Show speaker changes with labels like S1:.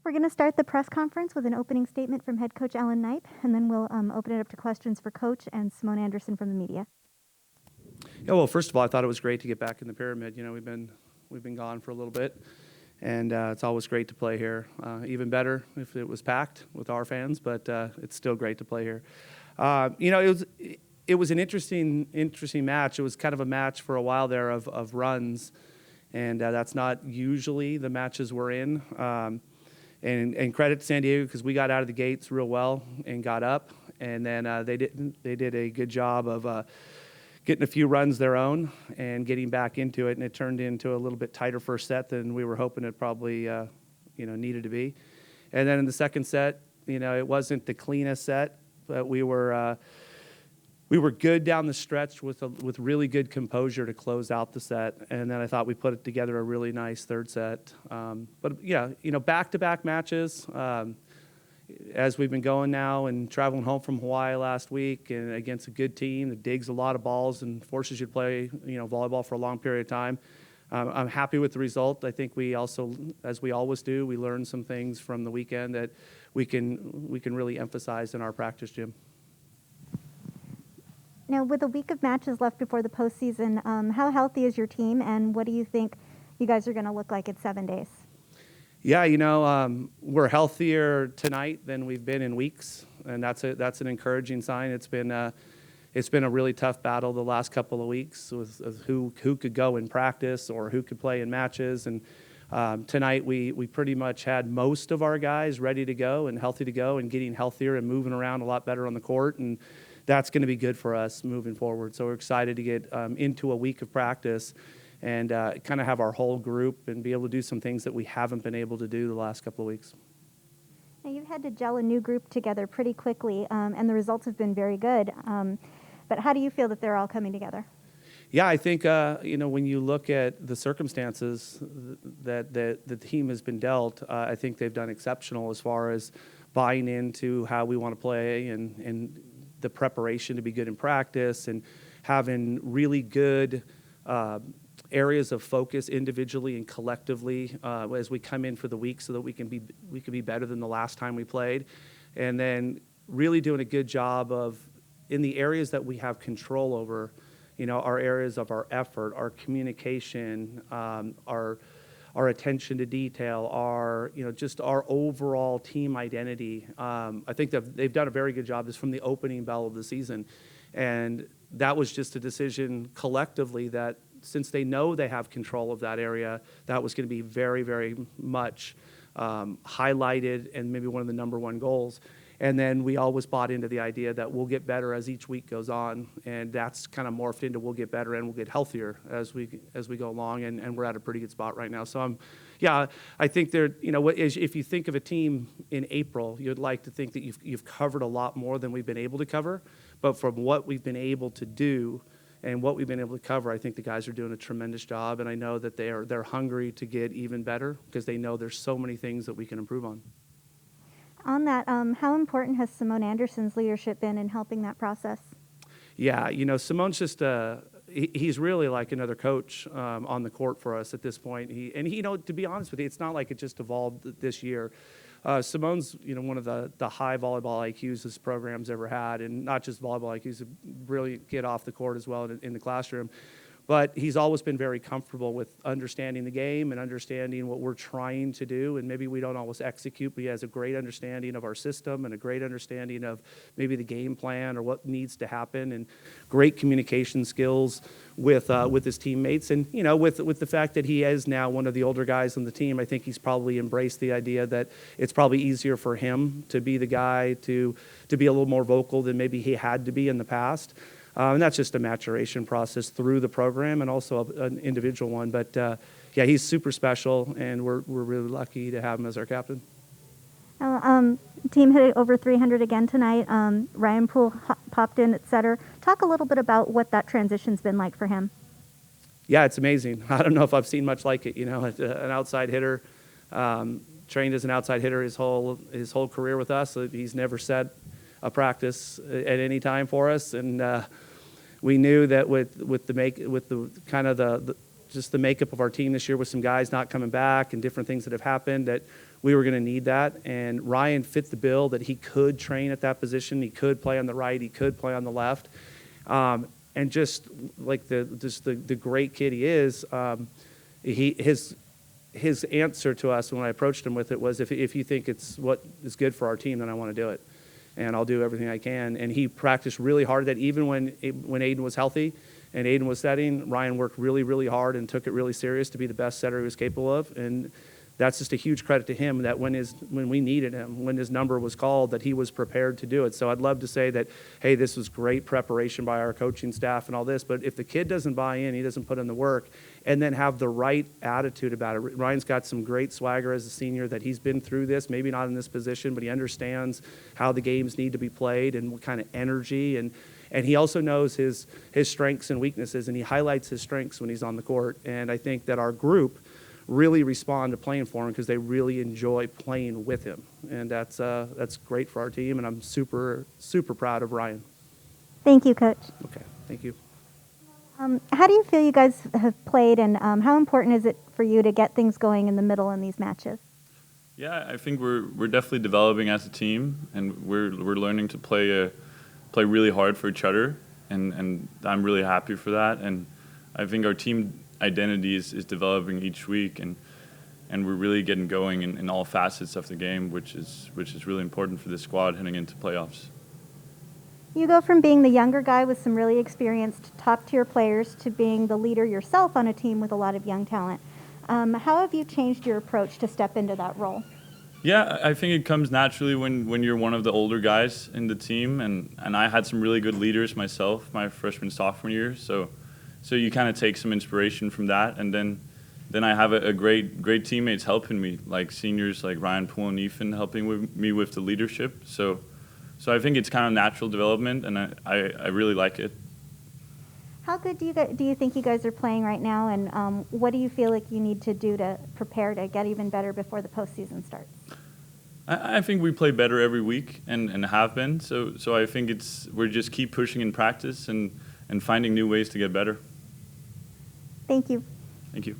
S1: We're going to start the press conference with an opening statement from head coach Alan Knipe, and then we'll open it up to questions for Coach and Simone Anderson from the media.
S2: Yeah, well, first of all, I thought it was great to get back in the Pyramid. You know, we've been gone for a little bit, and it's always great to play here. Even better if it was packed with our fans, but it's still great to play here. You know, it was an interesting match. It was kind of a match for a while there of runs, and that's not usually the matches we're in. And credit to San Diego because we got out of the gates real well and got up, and then they did a good job of getting a few runs their own and getting back into it, and it turned into a little bit tighter first set than we were hoping it probably needed to be. And then in the second set, you know, it wasn't the cleanest set, but we were good down the stretch with really good composure to close out the set, and then I thought we put together a really nice third set. But yeah, you know, back-to-back matches as we've been going now and traveling home from Hawaii last week and against a good team that digs a lot of balls and forces you to play, you know, volleyball for a long period of time. I'm happy with the result. I think we also, as we always do, we learned some things from the weekend that we can really emphasize in our practice gym.
S1: Now, with a week of matches left before the postseason, how healthy is your team, and what do you think you guys are going to look like in 7 days?
S2: Yeah, you know, we're healthier tonight than we've been in weeks, and that's an encouraging sign. It's been a really tough battle the last couple of weeks with who could go in practice or who could play in matches, and tonight we pretty much had most of our guys ready to go and healthy to go and getting healthier and moving around a lot better on the court, and that's going to be good for us moving forward. So we're excited to get into a week of practice and kind of have our whole group and be able to do some things that we haven't been able to do the last couple of weeks.
S1: Now, you've had to gel a new group together pretty quickly, and the results have been very good. But how do you feel that they're all coming together?
S2: Yeah, I think, you know, when you look at the circumstances that the team has been dealt, I think they've done exceptional as far as buying into how we want to play and the preparation to be good in practice and having really good areas of focus individually and collectively as we come in for the week so that we can be better than the last time we played. And then really doing a good job of, in the areas that we have control over, you know, our areas of our effort, our communication, our attention to detail, just our overall team identity. I think that they've done a very good job just from the opening bell of the season. And that was just a decision collectively that since they know they have control of that area, that was going to be very, very much highlighted and maybe one of the number one goals. And then we always bought into the idea that we'll get better as each week goes on, and that's kind of morphed into we'll get better and we'll get healthier as we go along, and we're at a pretty good spot right now. So I think if you think of a team in April, you'd like to think that you've covered a lot more than we've been able to cover, but from what we've been able to do and what we've been able to cover, I think the guys are doing a tremendous job, and I know that they're hungry to get even better because they know there's so many things that we can improve on.
S1: On that, how important has Simone Anderson's leadership been in helping that process?
S2: Yeah, you know, Simone's just he's really like another coach on the court for us at this point. You know, to be honest with you, it's not like it just evolved this year. Simone's, you know, one of the high volleyball IQs this program's ever had, and not just volleyball IQs, a brilliant kid off the court as well in the classroom. But he's always been very comfortable with understanding the game and understanding what we're trying to do. And maybe we don't always execute, but he has a great understanding of our system and a great understanding of maybe the game plan or what needs to happen, and great communication skills with his teammates. And, you know, with the fact that he is now one of the older guys on the team, I think he's probably embraced the idea that it's probably easier for him to be the guy to be a little more vocal than maybe he had to be in the past. And that's just a maturation process through the program and also an individual one. But, yeah, he's super special, and we're really lucky to have him as our captain.
S1: The team hit it over 300 again tonight. Ryan Poole popped in at setter. Talk a little bit about what that transition's been like for him.
S2: Yeah, it's amazing. I don't know if I've seen much like it. You know, an outside hitter, trained as an outside hitter his whole career with us. He's never set a practice at any time for us, and we knew that with the makeup of our team this year, with some guys not coming back and different things that have happened, that we were going to need that. And Ryan fit the bill that he could train at that position. He could play on the right. He could play on the left. And just like the great kid he is, his answer to us when I approached him with it was, if you think it's what is good for our team, then I want to do it. And I'll do everything I can. And he practiced really hard at that. Even when Aiden was healthy and Aiden was setting, Ryan worked really, really hard and took it really serious to be the best setter he was capable of. And that's just a huge credit to him that when we needed him, when his number was called, that he was prepared to do it. So I'd love to say that, hey, this was great preparation by our coaching staff and all this, but if the kid doesn't buy in, he doesn't put in the work, and then have the right attitude about it. Ryan's got some great swagger as a senior, that he's been through this, maybe not in this position, but he understands how the games need to be played and what kind of energy, and he also knows his strengths and weaknesses, and he highlights his strengths when he's on the court. And I think that our group really respond to playing for him because they really enjoy playing with him. And that's great for our team, and I'm super, super proud of Ryan.
S1: Thank you, Coach.
S2: Okay, thank you.
S1: How do you feel you guys have played, and how important is it for you to get things going in the middle in these matches?
S3: Yeah, I think we're definitely developing as a team, and we're learning to play really hard for each other, and I'm really happy for that. And I think our team identity is developing each week, and we're really getting going in all facets of the game, which is really important for this squad heading into playoffs.
S1: You go from being the younger guy with some really experienced top-tier players to being the leader yourself on a team with a lot of young talent. How have you changed your approach to step into that role?
S3: Yeah, I think it comes naturally when you're one of the older guys in the team, and I had some really good leaders myself my freshman, sophomore year, so you kind of take some inspiration from that, and then I have a great teammates helping me, like seniors like Ryan Poole and Ethan helping me with the leadership. So I think it's kind of natural development, and I really like it.
S1: How good do you think you guys are playing right now, and what do you feel like you need to do to prepare to get even better before the postseason starts?
S3: I think we play better every week and have been. So I think we're just keep pushing in practice and finding new ways to get better.
S1: Thank you.
S3: Thank you.